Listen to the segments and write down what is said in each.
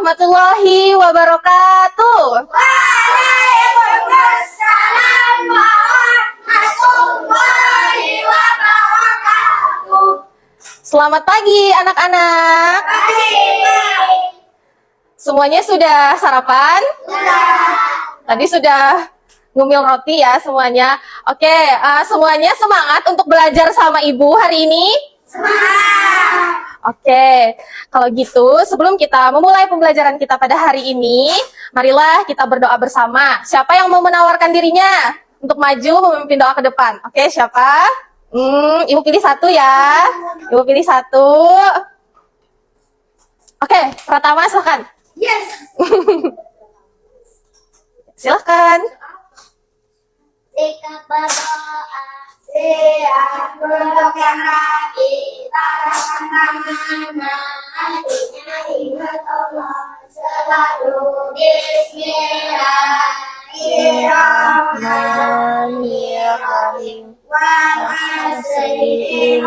warahmatullahi wabarakatuh. Waalaikumsalam warahmatullahi wabarakatuh. Selamat pagi anak-anak. Semuanya sudah sarapan? Tadi sudah ngumil roti ya semuanya. Oke, semuanya semangat untuk belajar sama Ibu hari ini? Semangat. Oke, kalau gitu sebelum kita memulai pembelajaran kita pada hari ini, marilah kita berdoa bersama. Siapa yang mau menawarkan dirinya untuk maju memimpin doa ke depan? Oke, siapa? Ibu pilih satu ya. Ibu pilih satu. Oke, Pratama silahkan. Yes. Silahkan. Sikap berdoa, siap untuk yang rapi, tarakan tangan, hatinya ingat Allah, selalu Bismillahirrahmanirrahim. Wa asri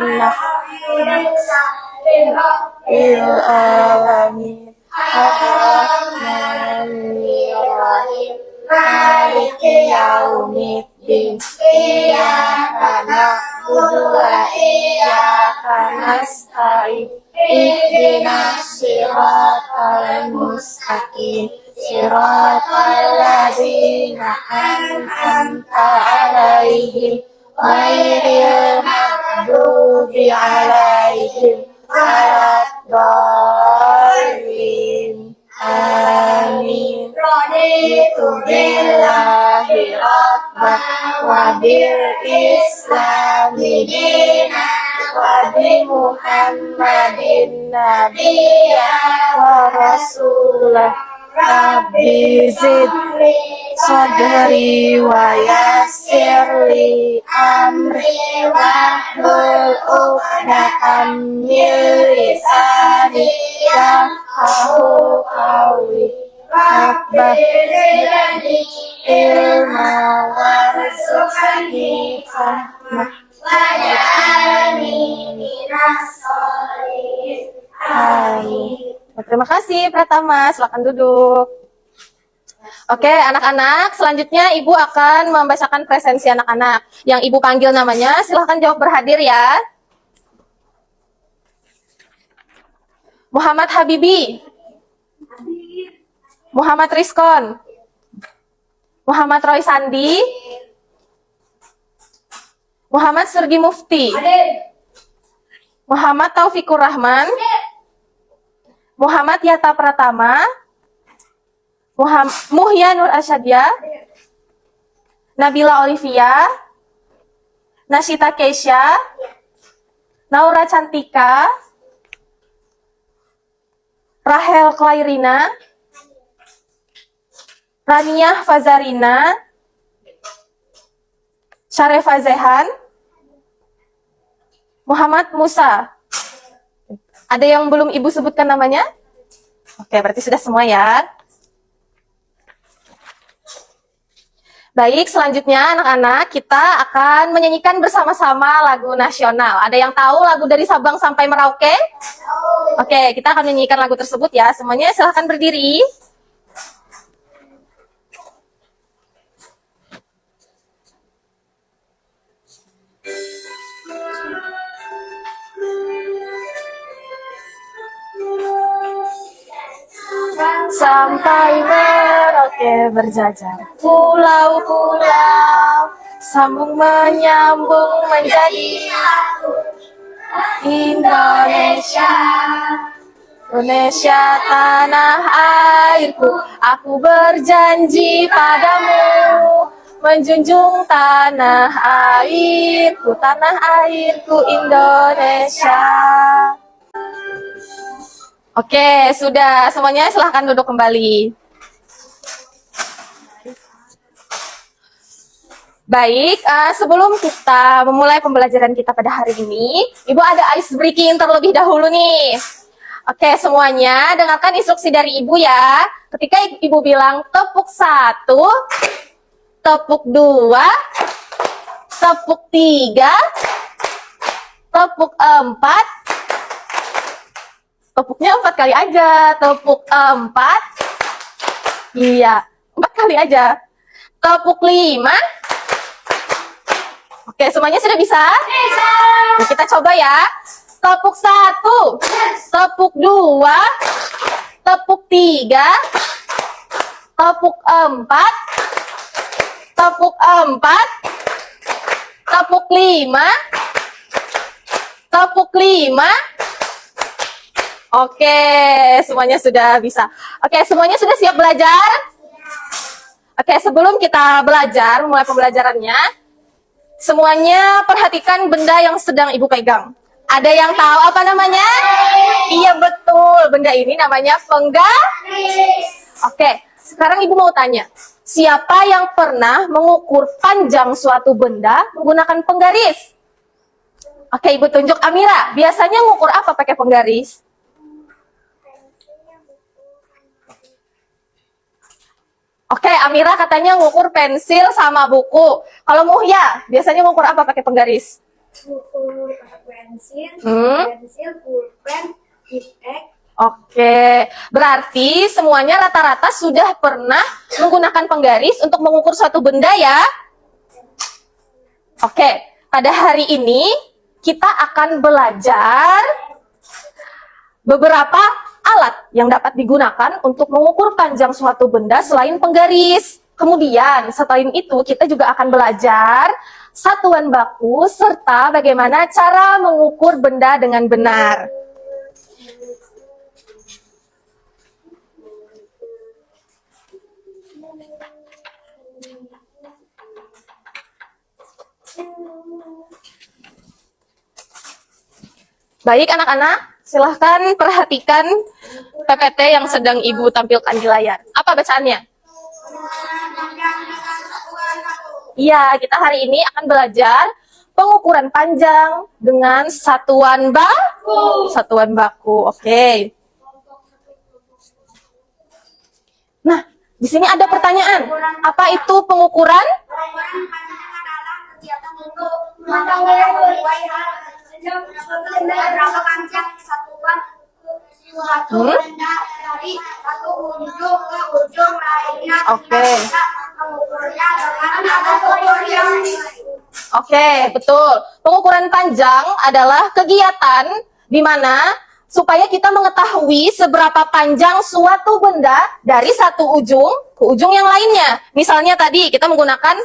Alamin. Ar-Rahmanirrahim. Maliki yaumiddin. Iyyaka na'budu wa iyyaka nasta'in. Ihdinas siratal mustaqim. Siratal ladzina an'amta 'alaihim ghairil maghdubi 'alaihim waladdallin. Amin. Raditu billahi rabban wa bil islami dinan wa bi Muhammadin nabiyya wa rasulah. Rabbi zidni sadri wa yassirli amri wahlul 'uqdatam min lisani yafqahu qawli. Rabbi zidni ilma warzuqni fahma waj'alni minas sholihin. Amin. Terima kasih Pratama, silakan duduk. Oke, anak-anak, selanjutnya Ibu akan membacakan presensi anak-anak. Yang Ibu panggil namanya, silahkan jawab berhadir ya. Muhammad Habibi, Muhammad Rizkon, Muhammad Roy Sandi, Muhammad Surgi Mufti, Muhammad Taufikur Rahman, Muhammad Yata Pratama, Muhya Nur Asyadiyah, Nabila Olivia, Nasita Keisha, Naura Cantika, Rahel Klairina, Raniah Fazarina, Syarefa Zehan, Muhammad Musa. Ada yang belum Ibu sebutkan namanya? Oke, berarti sudah semua ya. Baik, selanjutnya anak-anak kita akan menyanyikan bersama-sama lagu nasional. Ada yang tahu lagu dari Sabang sampai Merauke? Oke, kita akan menyanyikan lagu tersebut ya. Semuanya silahkan berdiri. Sampai Merauke berjajar pulau-pulau, sambung menyambung menjadi Indonesia. Indonesia tanah airku, aku berjanji padamu, menjunjung tanah airku Indonesia. Oke, sudah semuanya silahkan duduk kembali. Baik, sebelum kita memulai pembelajaran kita pada hari ini, Ibu ada ice breaking terlebih dahulu nih. Oke, semuanya dengarkan instruksi dari Ibu ya. Ketika Ibu bilang tepuk 1, tepuk 2, tepuk 3, tepuk 4, Tepuknya 4 kali aja. Tepuk 4. Iya, 4 kali aja. Tepuk 5. Oke, semuanya sudah bisa? Bisa. Nah, kita coba ya. Tepuk 1. Tepuk 2. Tepuk 3. Tepuk 4. Tepuk 4. Tepuk 5. Tepuk 5. Oke, semuanya sudah bisa. Oke, semuanya sudah siap belajar? Oke, sebelum kita belajar, mulai pembelajarannya, semuanya perhatikan benda yang sedang Ibu pegang. Ada yang tahu apa namanya? Iya, betul. Benda ini namanya penggaris. Oke, sekarang Ibu mau tanya. Siapa yang pernah mengukur panjang suatu benda menggunakan penggaris? Oke, Ibu tunjuk Amira. Biasanya mengukur apa pakai penggaris? Oke, Amira katanya ngukur pensil sama buku. Kalau Muhya, biasanya ngukur apa pakai penggaris? Buku, pensil, pulpen, titik. Oke, berarti semuanya rata-rata sudah pernah menggunakan penggaris untuk mengukur suatu benda ya? Oke, pada hari ini kita akan belajar beberapa alat yang dapat digunakan untuk mengukur panjang suatu benda selain penggaris. Kemudian, selain itu kita juga akan belajar satuan baku serta bagaimana cara mengukur benda dengan benar. Baik anak-anak, silahkan perhatikan PPT yang sedang Ibu tampilkan di layar. Apa bacaannya? Iya, kita hari ini akan belajar pengukuran panjang dengan satuan baku. Satuan baku, oke. Nah, di sini ada pertanyaan. Apa itu pengukuran? Pengukuran panjang adalah kegiatan untuk mengetahui berapa panjang satuan suatu benda dari satu ujung ke ujung lainnya. Oke. Mengukurnya dengan alat ukur yang Oke, betul. Pengukuran panjang adalah kegiatan di mana supaya kita mengetahui seberapa panjang suatu benda dari satu ujung ke ujung yang lainnya. Misalnya tadi kita menggunakan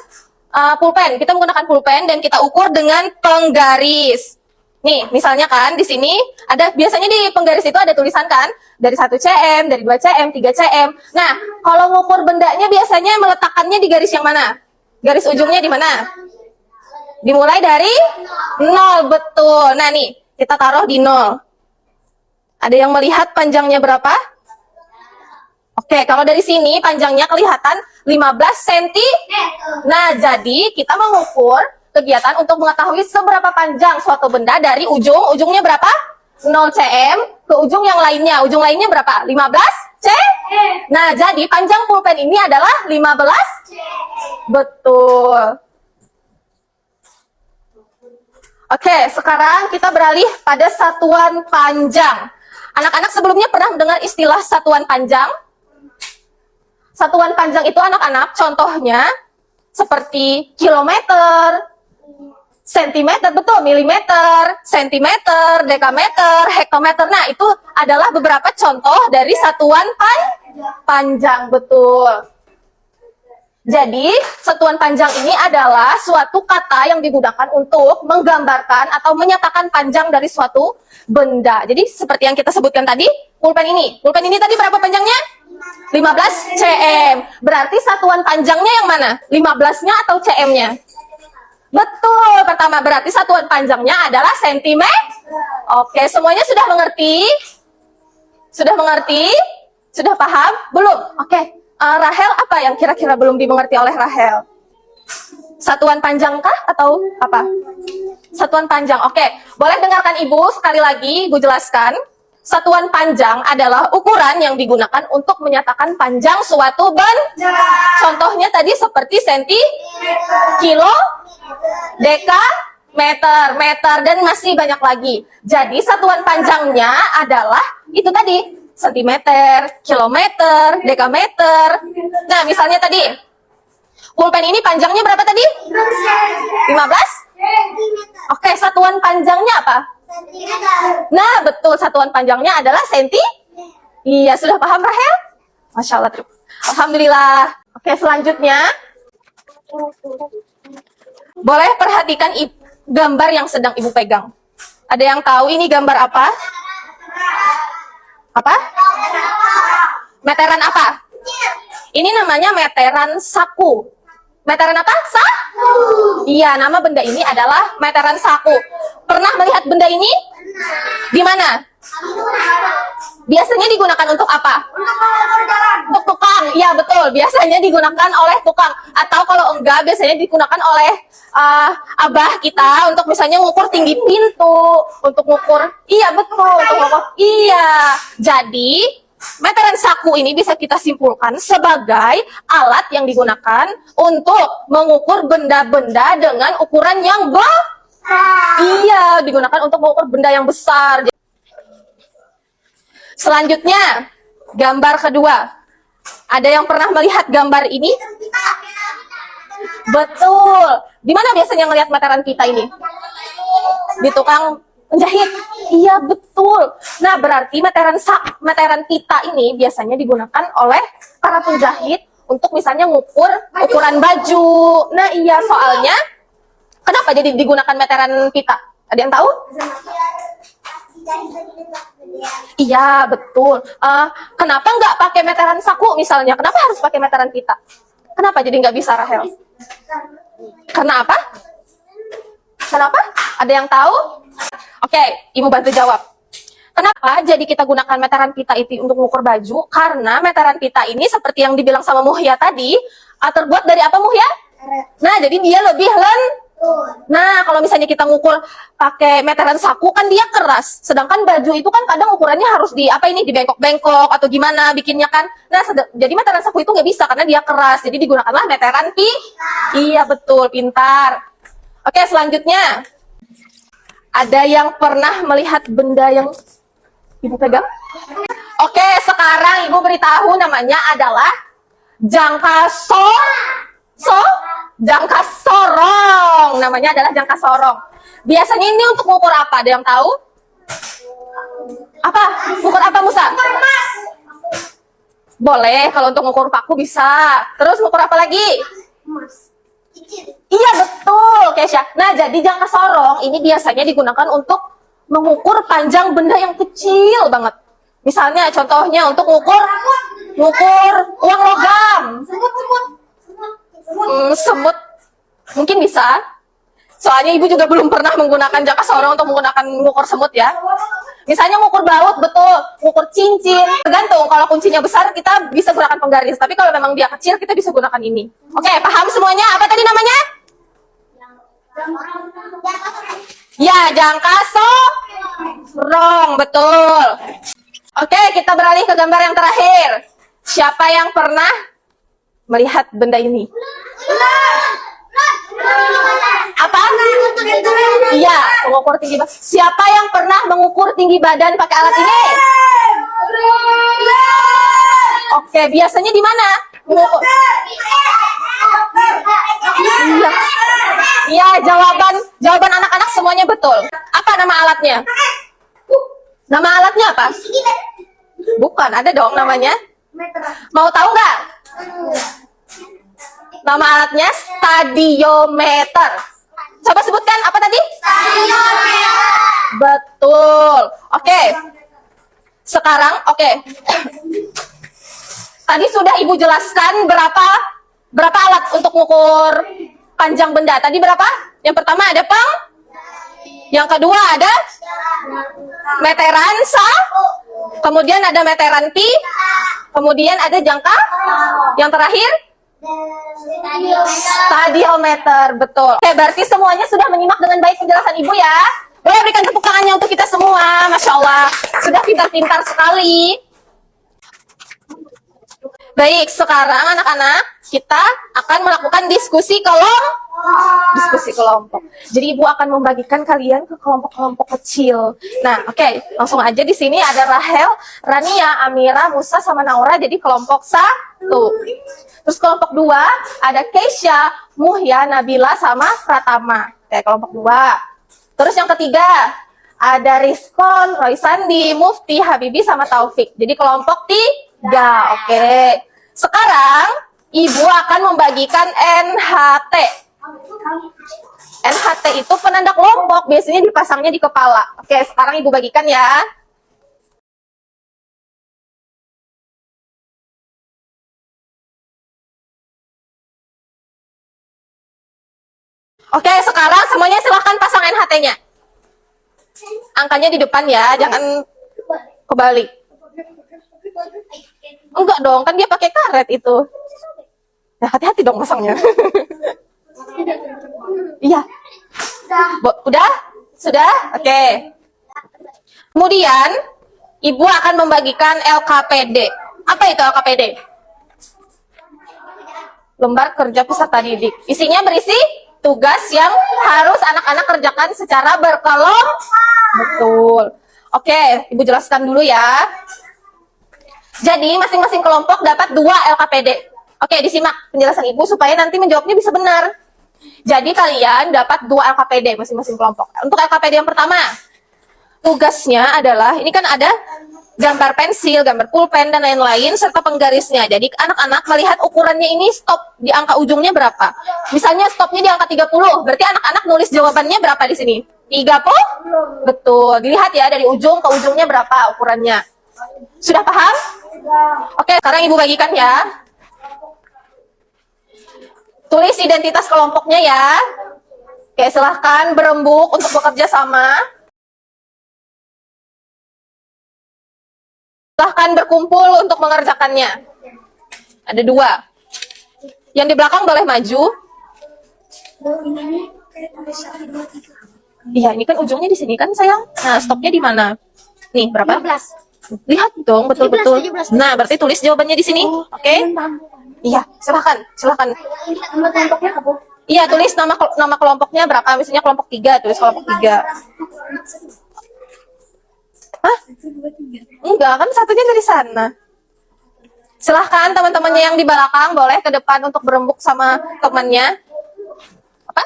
pulpen. Kita menggunakan pulpen dan kita ukur dengan penggaris. Nih, misalnya kan di sini ada biasanya di penggaris itu ada tulisan kan dari 1 cm, dari 2 cm, 3 cm. Nah, kalau mengukur bendanya biasanya meletakkannya di garis yang mana? Garis ujungnya di mana? Dimulai dari 0, betul. Nah, nih, kita taruh di 0. Ada yang melihat panjangnya berapa? Oke, kalau dari sini panjangnya kelihatan 15 cm. Nah, jadi kita mengukur kegiatan untuk mengetahui seberapa panjang suatu benda dari ujungnya berapa? 0 cm ke ujung yang lainnya. Ujung lainnya berapa? 15 cm. Nah, jadi panjang pulpen ini adalah 15 cm. Betul. Oke, sekarang kita beralih pada satuan panjang. Anak-anak sebelumnya pernah mendengar istilah satuan panjang? Satuan panjang itu anak-anak contohnya seperti kilometer, sentimeter, betul, milimeter, sentimeter, dekameter, hektometer. Nah, itu adalah beberapa contoh dari satuan panjang, betul. Jadi, satuan panjang ini adalah suatu kata yang digunakan untuk menggambarkan atau menyatakan panjang dari suatu benda. Jadi, seperti yang kita sebutkan tadi, pulpen ini. Pulpen ini tadi berapa panjangnya? 15 cm. Berarti satuan panjangnya yang mana? 15-nya atau cm-nya? Betul, pertama berarti satuan panjangnya adalah sentimeter. Oke, semuanya sudah mengerti? Sudah mengerti? Sudah paham? Belum? Oke, Rahel apa yang kira-kira belum dimengerti oleh Rahel? Satuan panjangkah atau apa? Satuan panjang, oke. Boleh dengarkan Ibu sekali lagi, Ibu jelaskan. Satuan panjang adalah ukuran yang digunakan untuk menyatakan panjang suatu benda. Contohnya tadi seperti senti, kilo, deka, meter, dan masih banyak lagi. Jadi satuan panjangnya adalah itu tadi, sentimeter, kilometer, dekameter. Nah, misalnya tadi, pulpen ini panjangnya berapa tadi? 15? Oke, satuan panjangnya apa? Nah, betul, satuan panjangnya adalah senti. Iya, sudah paham Rahel? Masya Allah, alhamdulillah. Oke, selanjutnya, boleh perhatikan gambar yang sedang ibu pegang. Ada yang tahu ini gambar apa? Apa? Meteran apa? Ini namanya meteran saku. Meteran apa? Saku. Iya, nama benda ini adalah meteran saku. Pernah melihat benda ini? Di mana? Biasanya digunakan untuk apa? Untuk tukang. Iya, betul. Biasanya digunakan oleh tukang. Atau kalau enggak, biasanya digunakan oleh abah kita untuk misalnya ngukur tinggi pintu, untuk ngukur. Iya, betul. Untuk ngukur. Iya. Jadi, meteran saku ini bisa kita simpulkan sebagai alat yang digunakan untuk mengukur benda-benda dengan ukuran yang besar. Iya, digunakan untuk mengukur benda yang besar. Selanjutnya, gambar kedua. Ada yang pernah melihat gambar ini? Betul. Di mana biasanya ngelihat meteran pita ini? Di tukang penjahit. Iya, betul. Nah, berarti meteran pita ini biasanya digunakan oleh para penjahit untuk misalnya ngukur ukuran baju. Nah, iya, soalnya kenapa jadi digunakan meteran pita? Ada yang tahu? Iya, betul. Kenapa nggak pakai meteran saku misalnya? Kenapa harus pakai meteran pita? Kenapa jadi nggak bisa, Rahel? Karena apa? Kenapa? Ada yang tahu? Oke, Ibu bantu jawab. Kenapa jadi kita gunakan meteran pita itu untuk mengukur baju? Karena meteran pita ini seperti yang dibilang sama Muhya tadi, terbuat dari apa, Muhya? Nah, jadi dia lebih Nah, kalau misalnya kita ngukur pakai meteran saku kan dia keras. Sedangkan baju itu kan kadang ukurannya harus dibengkok-bengkok atau gimana bikinnya kan. Nah, jadi meteran saku itu nggak bisa karena dia keras. Jadi digunakanlah meteran Iya, betul, pintar. Oke, selanjutnya. Ada yang pernah melihat benda yang Ibu pegang? Oke, sekarang Ibu beritahu namanya adalah jangka jangka sorong. Namanya adalah jangka sorong. Biasanya ini untuk mengukur apa? Ada yang tahu? Apa? Mengukur apa, Musa? Boleh, kalau untuk mengukur paku bisa. Terus mengukur apa lagi? Iya, betul, Kesha. Nah, jadi jangka sorong ini biasanya digunakan untuk mengukur panjang benda yang kecil banget. Misalnya, contohnya untuk mengukur uang logam. Semut mungkin bisa. Soalnya Ibu juga belum pernah menggunakan jangka sorong untuk mengukur semut ya. Misalnya mengukur baut, betul. Mengukur cincin. Tergantung, kalau kuncinya besar kita bisa gunakan penggaris. Tapi kalau memang dia kecil kita bisa gunakan ini. Oke, paham semuanya? Apa tadi namanya? Ya, jangka sorong, betul. Oke, kita beralih ke gambar yang terakhir. Siapa yang pernah melihat benda ini? Apa? Iya, mengukur tinggi badan. Siapa yang pernah mengukur tinggi badan pakai alat ini? Oke, biasanya di mana? Mengukur. Iya. Iya, jawaban anak-anak semuanya betul. Apa nama alatnya? Nama alatnya apa? Bukan, ada dong namanya. Mau tahu nggak? Nama alatnya stadiometer. Coba sebutkan apa tadi? Stadiometer. Betul. Oke. Sekarang, oke. Tadi sudah Ibu jelaskan berapa alat untuk mengukur panjang benda. Tadi berapa? Yang pertama ada Yang kedua ada meteran kemudian ada meteran kemudian ada jangka. Yang terakhir stadiometer, betul. Oke, berarti semuanya sudah menyimak dengan baik penjelasan Ibu ya. Boleh berikan tepuk tangannya untuk kita semua. Masya Allah, sudah pintar-pintar sekali. Baik, sekarang anak-anak kita akan melakukan diskusi Diskusi kelompok. Jadi ibu akan membagikan kalian ke kelompok-kelompok kecil. Nah, oke, langsung aja di sini ada Rahel, Rania, Amira, Musa, sama Naura. Jadi kelompok 1. Terus kelompok 2 ada Keisha, Muhya, Nabila, sama Pratama. Oke, kelompok 2. Terus yang ketiga ada Rizkon, Roy Sandi, Mufti, Habibi, sama Taufik. Jadi kelompok 3. Oke. Sekarang ibu akan membagikan NHT. NHT itu penanda kelompok, biasanya dipasangnya di kepala. Oke, sekarang ibu bagikan ya. Oke, sekarang semuanya silahkan pasang NHT-nya. Angkanya di depan ya, jangan kebalik. Enggak dong, kan dia pakai karet itu. Nah, hati-hati dong pasangnya. Iya. Udah? Sudah? Oke. Kemudian, ibu akan membagikan LKPD. Apa itu LKPD? Lembar kerja peserta didik. Isinya berisi tugas yang harus anak-anak kerjakan secara berkelompok. Betul. Oke, ibu jelaskan dulu ya. Jadi, masing-masing kelompok dapat 2 LKPD. Oke, disimak penjelasan ibu supaya nanti menjawabnya bisa benar. Jadi kalian dapat 2 LKPD masing-masing kelompok. Untuk LKPD yang pertama, tugasnya adalah, ini kan ada gambar pensil, gambar pulpen, dan lain-lain, serta penggarisnya. Jadi anak-anak melihat ukurannya ini stop di angka ujungnya berapa. Misalnya stopnya di angka 30, berarti anak-anak nulis jawabannya berapa di sini? 30? Betul, dilihat ya dari ujung ke ujungnya berapa ukurannya. Sudah paham? Oke, sekarang ibu bagikan ya. Tulis identitas kelompoknya ya. Oke, silahkan berembuk untuk bekerja sama. Silahkan berkumpul untuk mengerjakannya. Ada 2. Yang di belakang boleh maju. Iya, ini kan ujungnya di sini kan sayang. Nah, stopnya di mana? Nih, berapa? 15. Lihat dong, betul-betul. 17. Nah, berarti tulis jawabannya di sini. Oke? Iya, silahkan. Nama kelompoknya apa? Iya, tulis nama kelompoknya berapa. Misalnya kelompok 3, tulis kelompok 3. Hah? Enggak, kan satunya dari sana. Silahkan teman-temannya yang di belakang boleh ke depan untuk berembuk sama temannya. Apa?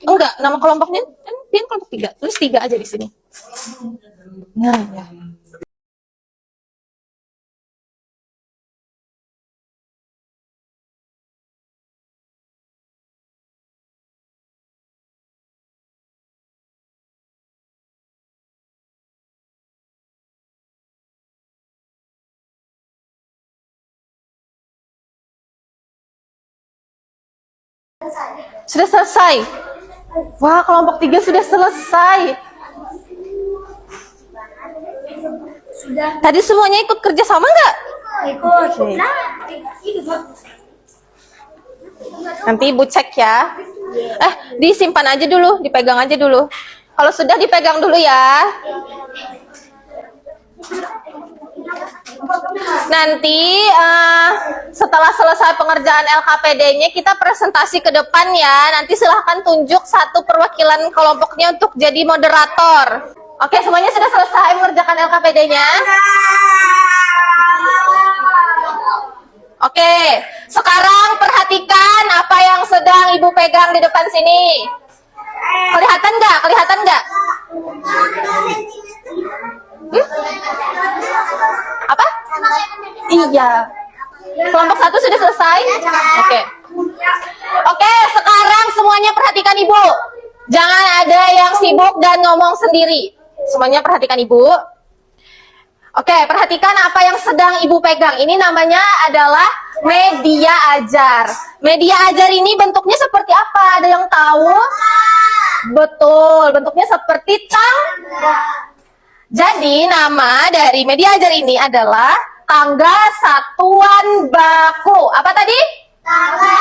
Enggak, nama kelompoknya kan dia kelompok 3. Tulis 3 aja di sini. Nah, ya. Sudah selesai. Wah, kelompok 3 sudah selesai. Sudah. Tadi semuanya ikut kerja sama nggak? Ikut. Nanti ibu cek ya. Disimpan aja dulu, dipegang aja dulu. Kalau sudah dipegang dulu ya. Nanti setelah selesai pengerjaan LKPD-nya kita presentasi ke depan ya. Nanti silahkan tunjuk satu perwakilan kelompoknya untuk jadi moderator. Oke, semuanya sudah selesai mengerjakan LKPD-nya? Oke, sekarang perhatikan apa yang sedang ibu pegang di depan sini. Kelihatan nggak? Kelihatan nggak? Apa? Iya. Kelompok 1 sudah selesai? Oke. Oke, sekarang semuanya perhatikan ibu. Jangan ada yang sibuk dan ngomong sendiri. Semuanya perhatikan ibu. Oke, perhatikan apa yang sedang ibu pegang. Ini namanya adalah media ajar. Media ajar ini bentuknya seperti apa? Ada yang tahu? Betul, bentuknya seperti tangga. Jadi nama dari media ajar ini adalah tangga satuan baku. Apa tadi? Tangga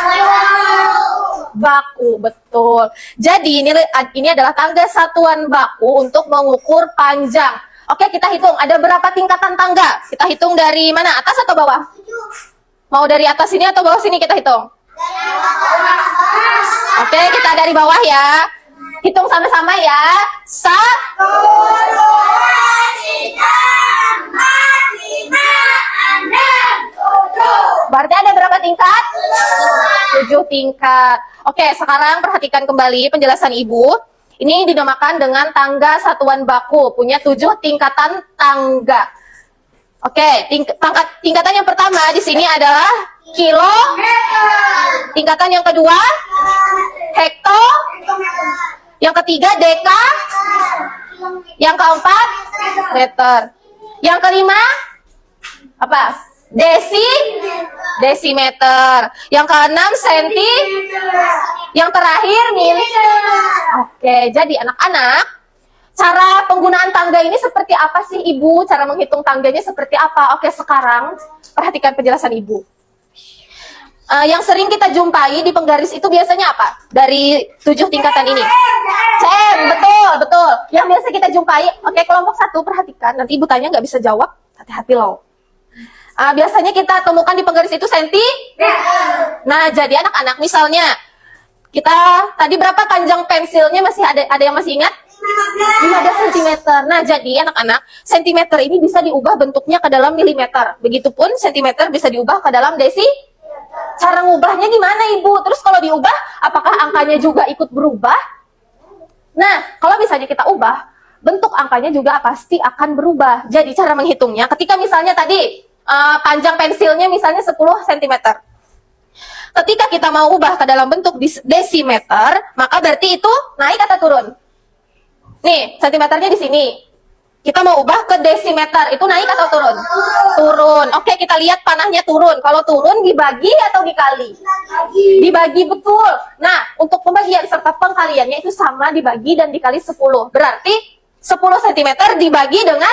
satuan baku, betul. Jadi ini adalah tangga satuan baku untuk mengukur panjang. Oke, kita hitung. Ada berapa tingkatan tangga? Kita hitung dari mana? Atas atau bawah? Mau dari atas sini atau bawah sini kita hitung? Oke, kita dari bawah ya. Hitung sama-sama ya. 1, 2, 3, 4, 5, 6, 7. Berarti ada berapa tingkat? 7 tingkat. Oke, sekarang perhatikan kembali penjelasan Ibu. Ini dinamakan dengan tangga satuan baku, punya 7 tingkatan tangga. Oke, tingkatan yang pertama di sini adalah kilo. Tingkatan yang kedua, hekto. Yang ketiga, deka. Yang keempat, meter. Yang kelima, apa? Desimeter. Yang keenam, senti. Yang terakhir, mili. Oke, jadi anak-anak, cara penggunaan tangga ini seperti apa sih Ibu? Cara menghitung tangganya seperti apa? Oke, sekarang perhatikan penjelasan Ibu. Yang sering kita jumpai di penggaris itu biasanya apa? Dari 7 tingkatan ini. CM, betul. Yang biasa kita jumpai, oke, kelompok 1, perhatikan. Nanti Ibu tanya nggak bisa jawab, hati-hati loh. Biasanya kita temukan di penggaris itu senti. Nah, jadi anak-anak, misalnya kita tadi berapa panjang pensilnya, masih ada yang masih ingat? 15 cm. Nah, jadi anak-anak, sentimeter ini bisa diubah bentuknya ke dalam milimeter. Begitupun sentimeter bisa diubah ke dalam desi. Cara ngubahnya gimana, Ibu? Terus kalau diubah, apakah angkanya juga ikut berubah? Nah, kalau misalnya kita ubah, bentuk angkanya juga pasti akan berubah. Jadi cara menghitungnya, ketika misalnya tadi panjang pensilnya misalnya 10 cm. Ketika kita mau ubah ke dalam bentuk desimeter, maka berarti itu naik atau turun? Nih, sentimeternya di sini. Kita mau ubah ke desimeter, itu naik atau turun? Turun. Oke, kita lihat panahnya turun. Kalau turun dibagi atau dikali? Dibagi, betul. Nah, untuk pembagian serta pengkaliannya itu sama, dibagi dan dikali 10. Berarti 10 cm dibagi dengan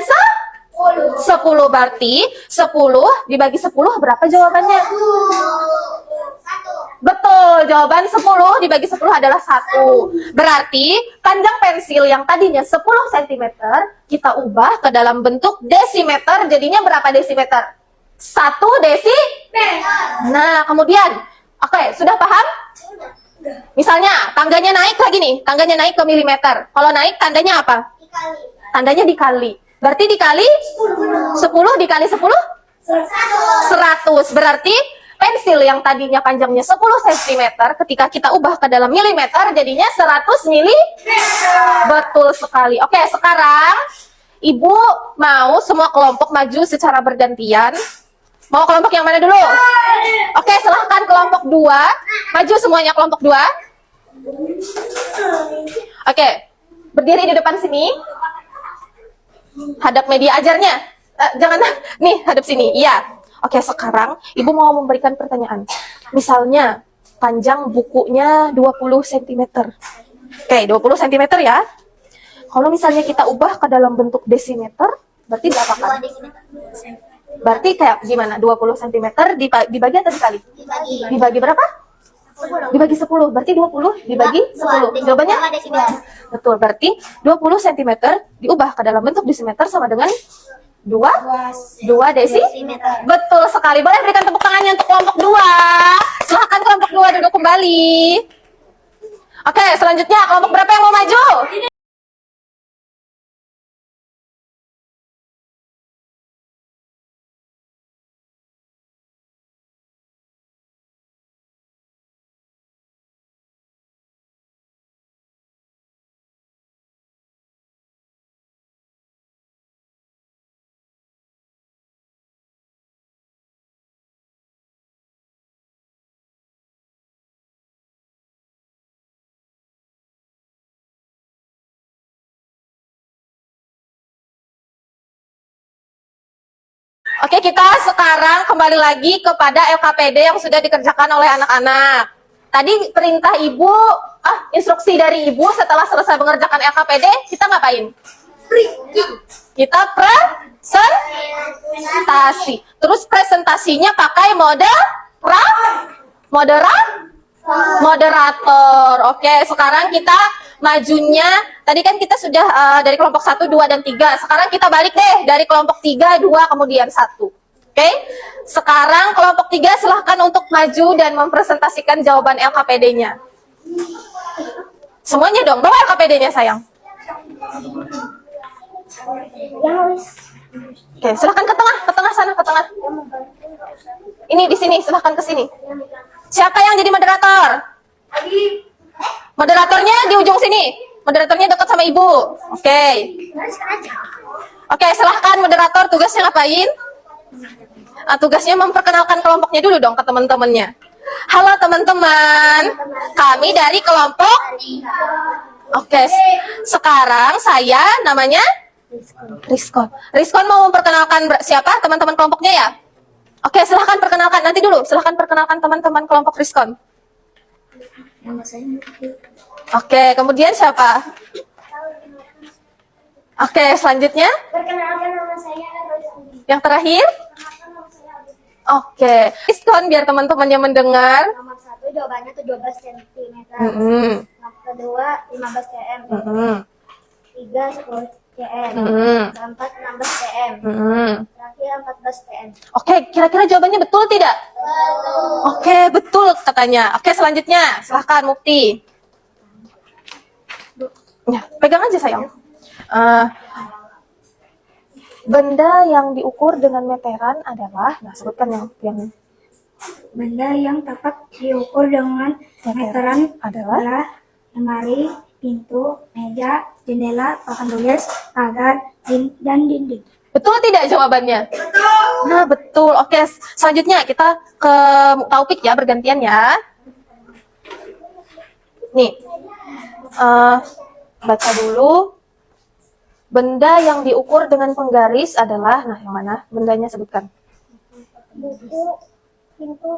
10. Berarti 10 dibagi 10 berapa jawabannya? Betul, jawaban 10 dibagi 10 adalah 1. Berarti panjang pensil yang tadinya 10 cm kita ubah ke dalam bentuk desimeter, jadinya berapa desimeter? 1 desimeter. Nah, kemudian, oke, sudah paham? Misalnya tangganya naik lagi nih, tangganya naik ke milimeter. Kalau naik tandanya apa? Tandanya dikali. Berarti dikali 10 dikali 10? 100. Berarti pensil yang tadinya panjangnya 10 cm ketika kita ubah ke dalam milimeter jadinya 100 milimeter. Betul sekali. Oke, sekarang Ibu mau semua kelompok maju secara bergantian. Mau kelompok yang mana dulu? Oke, silahkan kelompok 2. Maju semuanya kelompok 2. Oke, berdiri di depan sini. Hadap media ajarnya. Jangan, nih, hadap sini. Iya. Oke, sekarang Ibu mau memberikan pertanyaan. Misalnya, panjang bukunya 20 cm. Oke, 20 cm ya. Kalau misalnya kita ubah ke dalam bentuk desimeter, berarti berapa kan? Berarti kayak gimana? 20 cm dibagi atau dikali? Dibagi berapa? 10. Dibagi 10. Berarti 20 dibagi 10. Jawabannya? Betul. Berarti 20 cm diubah ke dalam bentuk desimeter sama dengan 2 desimeter. Betul sekali. Boleh berikan tepuk tangannya untuk kelompok 2. Silahkan kelompok 2 duduk kembali. Oke, selanjutnya kelompok berapa yang mau maju? Oke, kita sekarang kembali lagi kepada LKPD yang sudah dikerjakan oleh anak-anak. Tadi perintah Ibu, instruksi dari Ibu setelah selesai mengerjakan LKPD, kita ngapain? Kita presentasi. Terus presentasinya pakai moderator. Oke, sekarang kita majunya, tadi kan kita sudah dari kelompok 1, 2, dan 3. Sekarang kita balik deh dari kelompok 3, 2, kemudian 1. Oke, sekarang kelompok 3 silahkan untuk maju dan mempresentasikan jawaban LKPD-nya. Semuanya dong, bawa LKPD-nya sayang. Oke, silahkan ke tengah sana, ke tengah. Ini di sini, silahkan ke sini. Siapa yang jadi moderator? Moderatornya di ujung sini. Moderatornya dekat sama ibu. Oke. Oke, silahkan moderator, tugasnya ngapain? Tugasnya memperkenalkan kelompoknya dulu dong ke teman-temannya. Halo teman-teman, kami dari kelompok. Oke, sekarang saya namanya Rizkon. Rizkon mau memperkenalkan siapa teman-teman kelompoknya ya? Oke, silahkan perkenalkan nanti dulu. Silahkan perkenalkan teman-teman kelompok Rizkon. Nama saya Mufti. Oke, kemudian siapa? Oke, selanjutnya Perkenalkan nama saya Royandi. yang terakhir. Perkenalkan nama saya Abi. Oke, Rizkon biar teman-temannya mendengar. Nomor 1 jawabannya 17 cm. Mm-mm. Nomor kedua 15 cm. Mm-mm. 3 10 cm. Mm-mm. Keempat 16 cm. Mm-mm. Terakhir 14 cm. Oke, kira-kira jawabannya betul tidak? Oke, betul katanya. Oke, selanjutnya silahkan Mufti. Ya, pegang aja sayang. Benda yang diukur dengan meteran adalah, nah sebutkan yang Benda yang dapat diukur dengan meteran adalah lemari, pintu, meja, jendela, papan tulis, pagar, dan dinding. betul tidak jawabannya? Betul. Nah, betul. Oke, selanjutnya kita ke Taufik ya, bergantian ya. Nih, baca dulu. Benda yang diukur dengan penggaris adalah, nah yang mana? Bendanya sebutkan. Buku, pintu,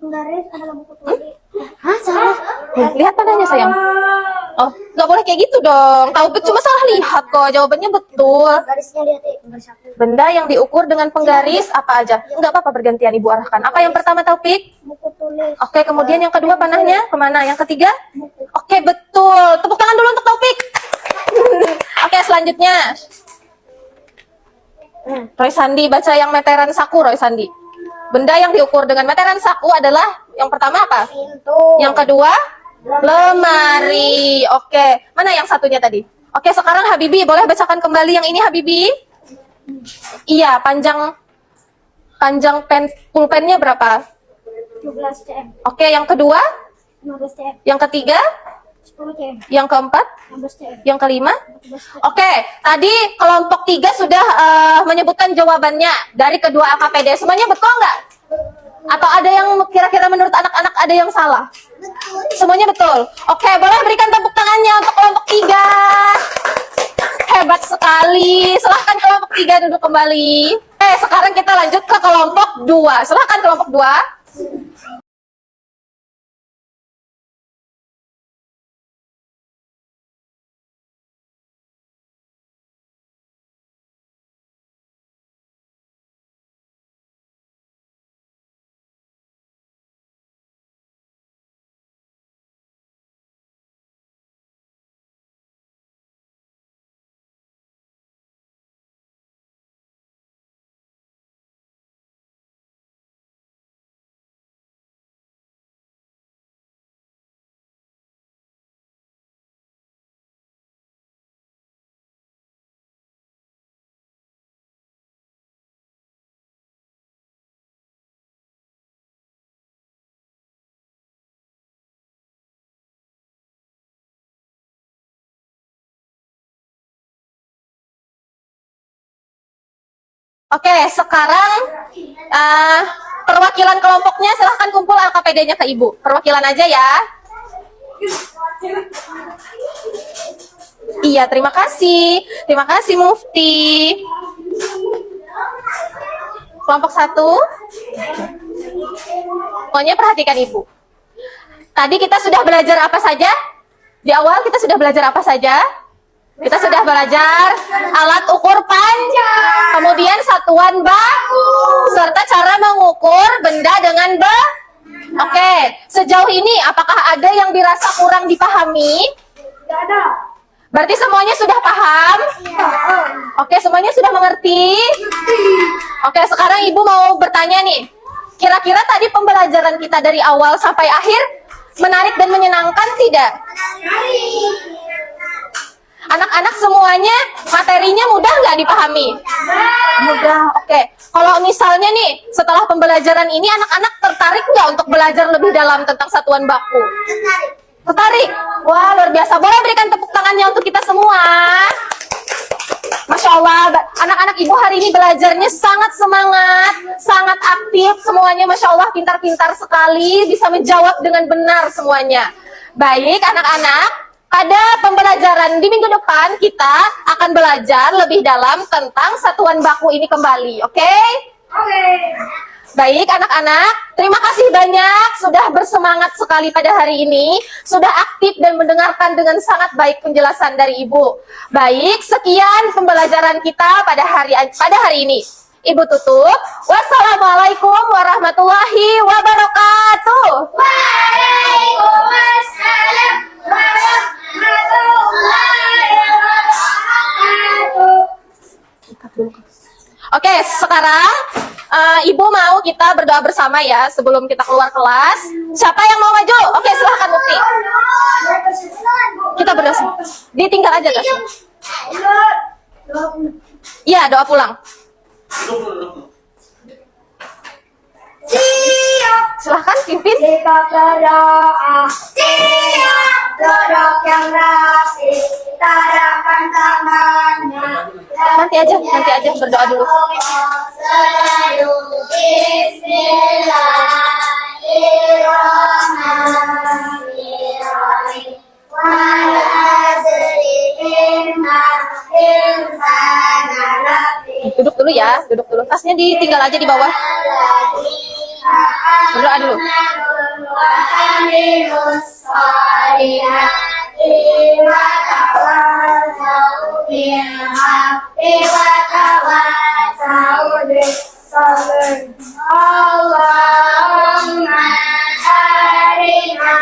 penggaris adalah buku tulis. Hah, salah. Lihat padanya sayang. Oh, nggak boleh kayak gitu dong. Taufik cuma salah lihat kok. Jawabannya betul. Garisnya lihat penggaris aku. Benda yang diukur dengan penggaris apa aja? Nggak apa-apa bergantian ibu arahkan. Apa yang pertama Taufik? Buku tulis. Oke, kemudian yang kedua panahnya kemana? Yang ketiga? Oke, betul. Tepuk tangan dulu untuk Taufik. Oke, selanjutnya. Roy Sandi, baca yang meteran saku, Roy Sandi. Benda yang diukur dengan meteran saku adalah yang pertama apa? Pintu. Yang kedua? Lemari. Oke, mana yang satunya tadi? Oke, sekarang Habibi, boleh bacakan kembali yang ini Habibi? Iya, panjang pulpennya berapa? 17 cm. Oke, yang kedua? 15 cm. Yang ketiga? 10 cm. Yang keempat? 16 cm. Yang kelima? 14 cm. Oke, tadi kelompok 3 sudah menyebutkan jawabannya dari kedua AKPD. Semuanya betul nggak? Atau ada yang kira-kira menurut anak-anak ada yang salah? Semuanya betul. Oke, boleh berikan tepuk tangannya untuk kelompok 3. Hebat sekali. Silahkan kelompok 3 duduk kembali. Sekarang kita lanjut ke kelompok 2. Silahkan kelompok 2. Oke, sekarang perwakilan kelompoknya silahkan kumpul LKPD-nya ke Ibu. Perwakilan aja ya. Iya, terima kasih. Terima kasih Mufti. Kelompok 1. Pokoknya perhatikan Ibu. Tadi kita sudah belajar apa saja? Di awal kita sudah belajar apa saja? Kita sudah belajar alat ukur panjang, kemudian satuan baku, serta cara mengukur benda dengan Oke, sejauh ini apakah ada yang dirasa kurang dipahami? Tidak ada. Berarti semuanya sudah paham? Oke, semuanya sudah mengerti? Oke, sekarang Ibu mau bertanya nih. Kira-kira tadi pembelajaran kita dari awal sampai akhir menarik dan menyenangkan tidak? Anak-anak semuanya materinya mudah nggak dipahami? Mudah, oke. Kalau misalnya nih, setelah pembelajaran ini anak-anak tertarik nggak untuk belajar lebih dalam tentang satuan baku? Tertarik? Wah, luar biasa. Boleh berikan tepuk tangannya untuk kita semua. Masya Allah, anak-anak Ibu hari ini belajarnya sangat semangat, sangat aktif. Semuanya Masya Allah pintar-pintar sekali, bisa menjawab dengan benar semuanya. Baik, anak-anak. Pada pembelajaran di minggu depan kita akan belajar lebih dalam tentang satuan baku ini kembali, oke? Oke. Baik anak-anak, terima kasih banyak sudah bersemangat sekali pada hari ini, sudah aktif dan mendengarkan dengan sangat baik penjelasan dari Ibu. Baik, sekian pembelajaran kita pada hari ini. Ibu tutup. Wassalamualaikum warahmatullahi wabarakatuh. Waalaikumsalam warahmatullahi wabarakatuh. Oke, sekarang Ibu mau kita berdoa bersama ya sebelum kita keluar kelas. Siapa yang mau maju? Oke, silahkan Mufti. Kita berdoa. Ditinggal aja Tasya. Iya, doa pulang. Siap. Silahkan pimpin. Jika berdoa, siap. Duduk yang rapi, tarakan tangannya. Nanti aja berdoa dulu. Selalu Bismillahirrahmanirrahim. Wal asri innal insana lafi Duduk dulu ya, duduk dulu. Tasnya ditinggal aja di bawah. Berdoa dulu. Allahumma arina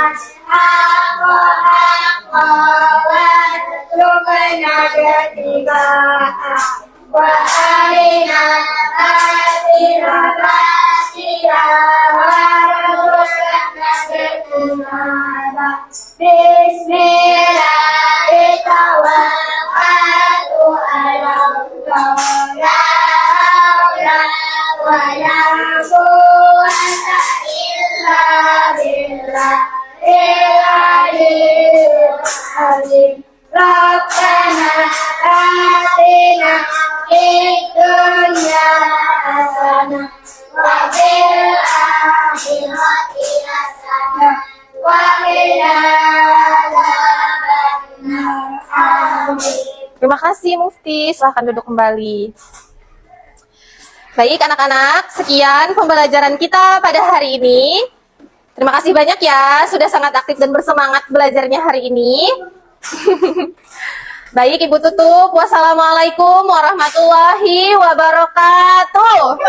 haqqa haqqa warzuqna ittiba'ah wa arina batila batila warzuqna ijtinabah. Bismillahirrahmanirrahim. Ala la haula wa la quwwata illa billahil aliyyil azim. Rabbana atina fid dunya hasanah wa fil akhirati hasanah wa qina adzabannar. Amin. Terima kasih Mufti, silahkan duduk kembali. Baik anak-anak, sekian pembelajaran kita pada hari ini. Terima kasih banyak ya, sudah sangat aktif dan bersemangat belajarnya hari ini. Baik, Ibu tutup. Wassalamualaikum warahmatullahi wabarakatuh.